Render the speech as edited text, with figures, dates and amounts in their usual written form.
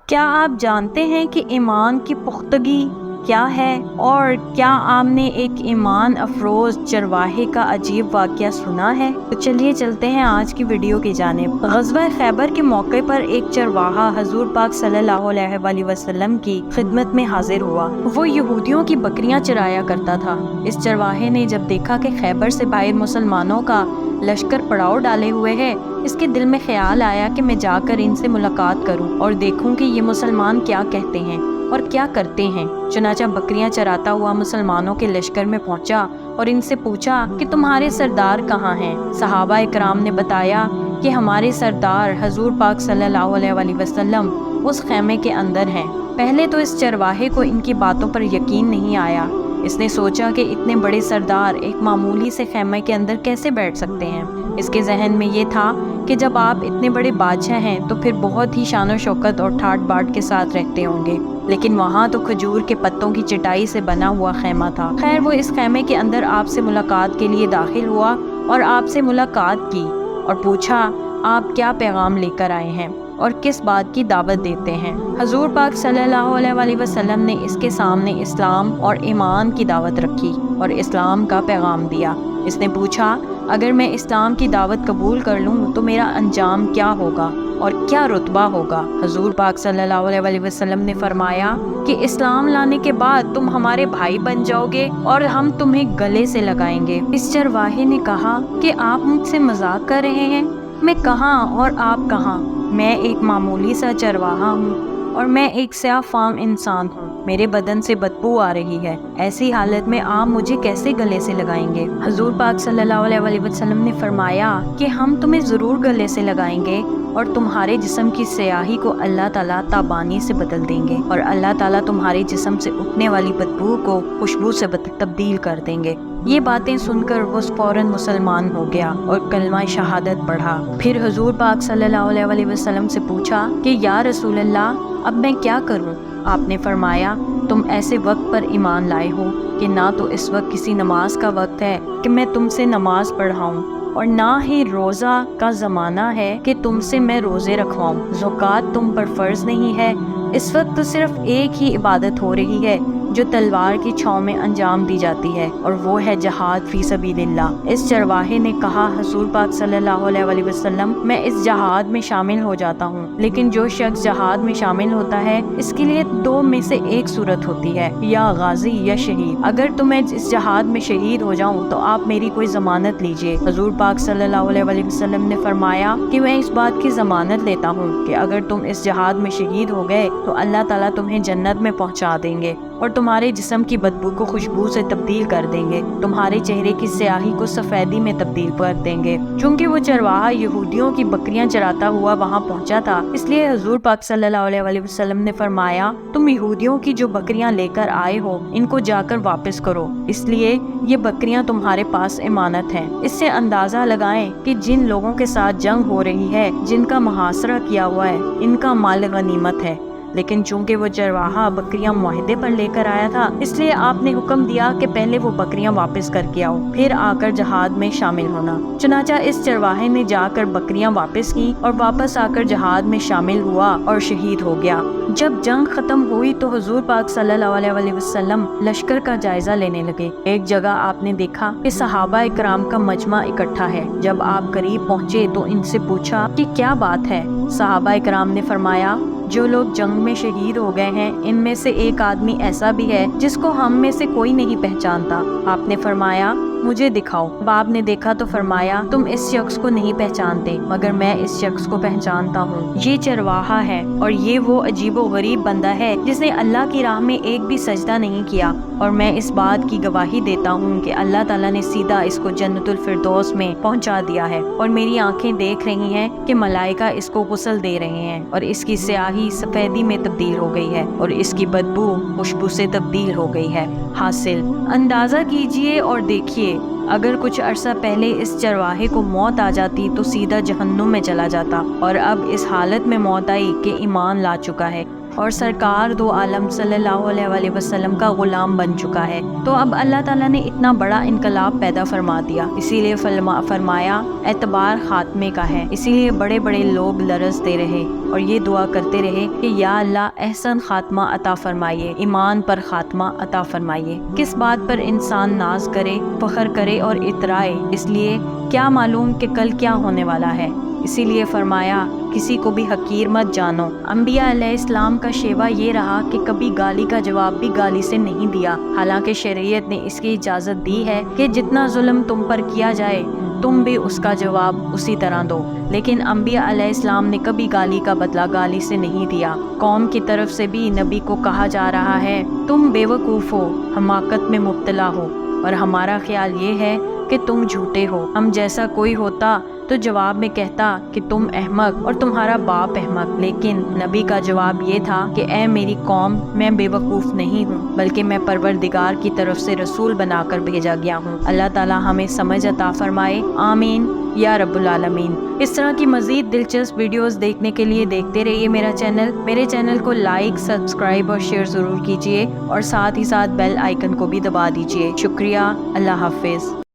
کیا آپ جانتے ہیں کہ ایمان کی پختگی کیا ہے؟ اور کیا آپ نے ایک ایمان افروز چرواہے کا عجیب واقعہ سنا ہے؟ تو چلیے چلتے ہیں آج کی ویڈیو کی جانب۔ غزوہ خیبر کے موقع پر ایک چرواہا حضور پاک صلی اللہ علیہ وآلہ وسلم کی خدمت میں حاضر ہوا۔ وہ یہودیوں کی بکریاں چرایا کرتا تھا۔ اس چرواہے نے جب دیکھا کہ خیبر سے باہر مسلمانوں کا لشکر پڑاؤ ڈالے ہوئے ہے، اس کے دل میں خیال آیا کہ میں جا کر ان سے ملاقات کروں اور دیکھوں کہ یہ مسلمان کیا کہتے ہیں اور کیا کرتے ہیں۔ چنانچہ بکریاں چراتا ہوا مسلمانوں کے لشکر میں پہنچا اور ان سے پوچھا کہ تمہارے سردار کہاں ہیں؟ صحابہ اکرام نے بتایا کہ ہمارے سردار حضور پاک صلی اللہ علیہ وآلہ وسلم اس خیمے کے اندر ہیں۔ پہلے تو اس چرواہے کو ان کی باتوں پر یقین نہیں آیا۔ اس نے سوچا کہ اتنے بڑے سردار ایک معمولی سے خیمے کے اندر کیسے بیٹھ سکتے ہیں۔ اس کے ذہن میں یہ تھا کہ جب آپ اتنے بڑے بادشاہ ہیں تو پھر بہت ہی شان و شوکت اور ٹھاٹ باٹ کے ساتھ رہتے ہوں گے، لیکن وہاں تو کھجور کے پتوں کی چٹائی سے بنا ہوا خیمہ تھا۔ خیر، وہ اس خیمے کے اندر آپ سے ملاقات کے لیے داخل ہوا اور آپ سے ملاقات کی اور پوچھا آپ کیا پیغام لے کر آئے ہیں اور کس بات کی دعوت دیتے ہیں۔ حضور پاک صلی اللہ علیہ وآلہ وسلم نے اس کے سامنے اسلام اور ایمان کی دعوت رکھی اور اسلام کا پیغام دیا۔ اس نے پوچھا اگر میں اسلام کی دعوت قبول کر لوں تو میرا انجام کیا ہوگا اور کیا رتبہ ہوگا؟ حضور پاک صلی اللہ علیہ وآلہ وسلم نے فرمایا کہ اسلام لانے کے بعد تم ہمارے بھائی بن جاؤ گے اور ہم تمہیں گلے سے لگائیں گے۔ اس چرواہے نے کہا کہ آپ مجھ سے مذاق کر رہے ہیں؟ میں کہاں اور آپ کہاں؟ میں ایک معمولی سا چرواہا ہوں اور میں ایک سیاہ فام انسان ہوں۔ میرے بدن سے بدبو آ رہی ہے۔ ایسی حالت میں آپ مجھے کیسے گلے سے لگائیں گے؟ حضور پاک صلی اللہ علیہ وآلہ وسلم نے فرمایا کہ ہم تمہیں ضرور گلے سے لگائیں گے اور تمہارے جسم کی سیاہی کو اللہ تعالیٰ تابانی سے بدل دیں گے اور اللہ تعالیٰ تمہارے جسم سے اٹھنے والی بدبو کو خوشبو سے تبدیل کر دیں گے۔ یہ باتیں سن کر وہ فوراً مسلمان ہو گیا اور کلمہ شہادت پڑھا۔ پھر حضور پاک صلی اللہ علیہ وآلہ وسلم سے پوچھا کہ یا رسول اللہ اب میں کیا کروں؟ آپ نے فرمایا تم ایسے وقت پر ایمان لائے ہو کہ نہ تو اس وقت کسی نماز کا وقت ہے کہ میں تم سے نماز پڑھاؤں اور نہ ہی روزہ کا زمانہ ہے کہ تم سے میں روزے رکھواؤں۔ زکوٰۃ تم پر فرض نہیں ہے۔ اس وقت تو صرف ایک ہی عبادت ہو رہی ہے جو تلوار کی چھاؤں میں انجام دی جاتی ہے اور وہ ہے جہاد فی سبیل اللہ۔ اس چرواہے نے کہا حضور پاک صلی اللہ علیہ وآلہ وسلم میں اس جہاد میں شامل ہو جاتا ہوں، لیکن جو شخص جہاد میں شامل ہوتا ہے اس کے لیے دو میں سے ایک صورت ہوتی ہے، یا غازی یا شہید۔ اگر تو میں اس جہاد میں شہید ہو جاؤں تو آپ میری کوئی ضمانت لیجئے۔ حضور پاک صلی اللہ علیہ وآلہ وسلم نے فرمایا کہ میں اس بات کی ضمانت لیتا ہوں کہ اگر تم اس جہاد میں شہید ہو گئے تو اللہ تعالیٰ تمہیں جنت میں پہنچا دیں گے اور تمہارے جسم کی بدبو کو خوشبو سے تبدیل کر دیں گے، تمہارے چہرے کی سیاہی کو سفیدی میں تبدیل کر دیں گے۔ چونکہ وہ چرواہا یہودیوں کی بکریاں چراتا ہوا وہاں پہنچا تھا، اس لیے حضور پاک صلی اللہ علیہ وآلہ وسلم نے فرمایا تم یہودیوں کی جو بکریاں لے کر آئے ہو ان کو جا کر واپس کرو، اس لیے یہ بکریاں تمہارے پاس امانت ہیں۔ اس سے اندازہ لگائیں کہ جن لوگوں کے ساتھ جنگ ہو رہی ہے، جن کا محاصرہ کیا ہوا ہے، ان کا مال غنیمت ہے، لیکن چونکہ وہ چرواہا بکریاں معاہدے پر لے کر آیا تھا اس لیے آپ نے حکم دیا کہ پہلے وہ بکریاں واپس کر کے آؤ، پھر آ کر جہاد میں شامل ہونا۔ چنانچہ اس چرواہے نے جا کر بکریاں واپس کی اور واپس آ کر جہاد میں شامل ہوا اور شہید ہو گیا۔ جب جنگ ختم ہوئی تو حضور پاک صلی اللہ علیہ وآلہ وسلم لشکر کا جائزہ لینے لگے۔ ایک جگہ آپ نے دیکھا کہ صحابہ اکرام کا مجمع اکٹھا ہے۔ جب آپ قریب پہنچے تو ان سے پوچھا کہ کیا بات ہے؟ صحابہ اکرام نے فرمایا جو لوگ جنگ میں شہید ہو گئے ہیں ان میں سے ایک آدمی ایسا بھی ہے جس کو ہم میں سے کوئی نہیں پہچانتا۔ آپ نے فرمایا مجھے دکھاؤ۔ اب آپ نے دیکھا تو فرمایا تم اس شخص کو نہیں پہچانتے مگر میں اس شخص کو پہچانتا ہوں، یہ چرواہا ہے اور یہ وہ عجیب و غریب بندہ ہے جس نے اللہ کی راہ میں ایک بھی سجدہ نہیں کیا، اور میں اس بات کی گواہی دیتا ہوں کہ اللہ تعالیٰ نے سیدھا اس کو جنت الفردوس میں پہنچا دیا ہے، اور میری آنکھیں دیکھ رہی ہیں کہ ملائکہ اس کو غسل دے رہے ہیں اور اس کی سیاہی سفیدی میں تبدیل ہو گئی ہے اور اس کی بدبو خوشبو سے تبدیل ہو گئی ہے۔ حاصل اندازہ کیجئے اور دیکھیے اگر کچھ عرصہ پہلے اس چرواہے کو موت آ جاتی تو سیدھا جہنم میں چلا جاتا، اور اب اس حالت میں موت آئی کہ ایمان لا چکا ہے۔ اور سرکار دو عالم صلی اللہ علیہ وسلم کا غلام بن چکا ہے۔ تو اب اللہ تعالیٰ نے اتنا بڑا انقلاب پیدا فرما دیا، اسی لیے فرمایا اعتبار خاتمے کا ہے۔ اسی لیے بڑے بڑے لوگ لرزتے رہے اور یہ دعا کرتے رہے کہ یا اللہ احسن خاتمہ عطا فرمائیے، ایمان پر خاتمہ عطا فرمائیے۔ کس بات پر انسان ناز کرے، فخر کرے اور اترائے، اس لیے کیا معلوم کہ کل کیا ہونے والا ہے۔ اسی لیے فرمایا کسی کو بھی حقیر مت جانو۔ انبیاء علیہ السلام کا شیوا یہ رہا کہ کبھی گالی کا جواب بھی گالی سے نہیں دیا، حالانکہ شریعت نے اس کی اجازت دی ہے کہ جتنا ظلم تم پر کیا جائے تم بھی اس کا جواب اسی طرح دو، لیکن انبیاء علیہ السلام نے کبھی گالی کا بدلہ گالی سے نہیں دیا۔ قوم کی طرف سے بھی نبی کو کہا جا رہا ہے تم بے وقوف ہو، حماقت میں مبتلا ہو، اور ہمارا خیال یہ ہے کہ تم جھوٹے ہو۔ ہم جیسا کوئی ہوتا تو جواب میں کہتا کہ تم احمق اور تمہارا باپ احمق، لیکن نبی کا جواب یہ تھا کہ اے میری قوم، میں بے وقوف نہیں ہوں، بلکہ میں پروردگار کی طرف سے رسول بنا کر بھیجا گیا ہوں۔ اللہ تعالی ہمیں سمجھ عطا فرمائے، آمین یا رب العالمین۔ اس طرح کی مزید دلچسپ ویڈیوز دیکھنے کے لیے دیکھتے رہیے میرے چینل کو لائک، سبسکرائب اور شیئر ضرور کیجیے، اور ساتھ ہی ساتھ بیل آئیکن کو بھی دبا دیجیے۔ شکریہ، اللہ حافظ۔